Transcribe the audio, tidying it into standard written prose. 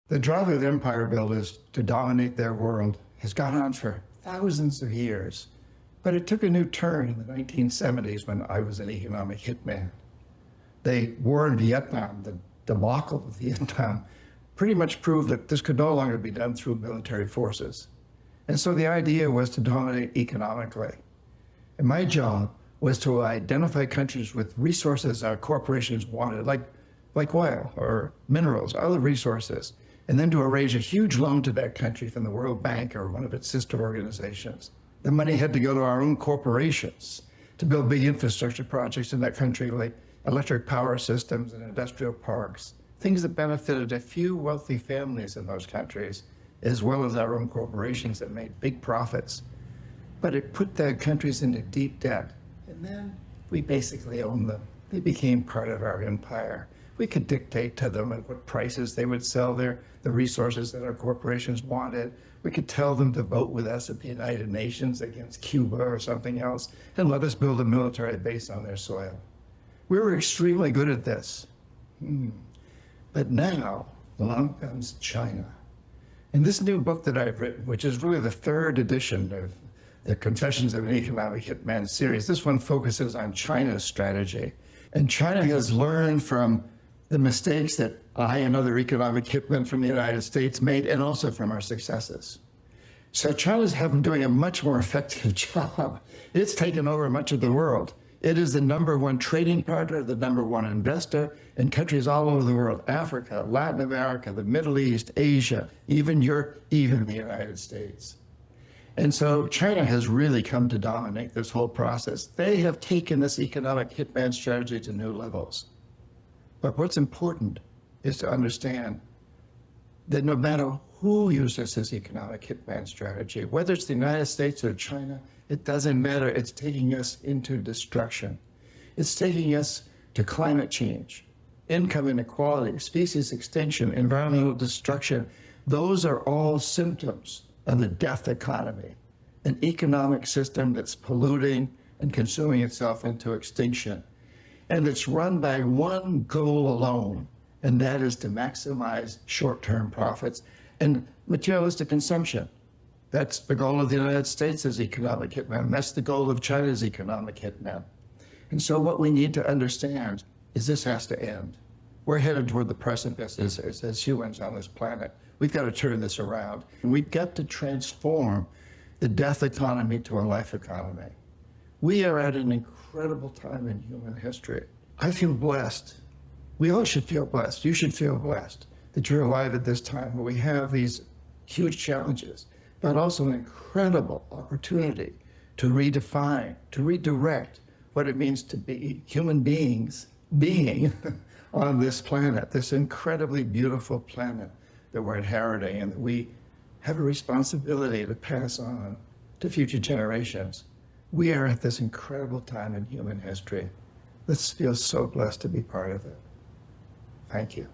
The drive of empire builders to dominate their world has gone on for thousands of years, but it took a new turn in the 1970s when I was an economic hitman. The war in Vietnam, the debacle of Vietnam, pretty much proved that this could no longer be done through military forces. And so the idea was to dominate economically. And my job was to identify countries with resources our corporations wanted, like oil or minerals, other resources, and then to arrange a huge loan to that country from the World Bank or one of its sister organizations. The money had to go to our own corporations to build big infrastructure projects in that country, like electric power systems and industrial parks, things that benefited a few wealthy families in those countries, as well as our own corporations that made big profits. But it put the countries into deep debt, and then we basically owned them. They became part of our empire. We could dictate to them at what prices they would sell the resources that our corporations wanted. We could tell them to vote with us at the United Nations against Cuba or something else, and let us build a military base on their soil. We were extremely good at this. But now, along comes China. In this new book that I've written, which is really the third edition of the Confessions of an Economic Hitman series, this one focuses on China's strategy. And China has learned from the mistakes that I and other economic hitmen from the United States made, and also from our successes. So China's doing a much more effective job. It's taken over much of the world. It is the #1 trading partner, the #1 investor in countries all over the world: Africa, Latin America, the Middle East, Asia, even Europe, even the United States. And so China has really come to dominate this whole process. They have taken this economic hitman strategy to new levels. But what's important is to understand that no matter who uses this economic hitman strategy, whether it's the United States or China, it doesn't matter. It's taking us into destruction. It's taking us to climate change, income inequality, species extinction, environmental destruction. Those are all symptoms of the death economy, an economic system that's polluting and consuming itself into extinction. And it's run by one goal alone, and that is to maximize short-term profits and materialistic consumption. That's the goal of the United States as economic hitman. That's the goal of China's economic hitman. And so what we need to understand is this has to end. We're headed toward the precipice as humans on this planet. We've got to turn this around. And we've got to transform the death economy to a life economy. We are at an incredible time in human history. I feel blessed. We all should feel blessed. You should feel blessed that you're alive at this time where we have these huge challenges, but also an incredible opportunity to redefine, to redirect what it means to be human beings, being on this planet, this incredibly beautiful planet that we're inheriting, and that we have a responsibility to pass on to future generations. We are at this incredible time in human history. Let's feel so blessed to be part of it. Thank you.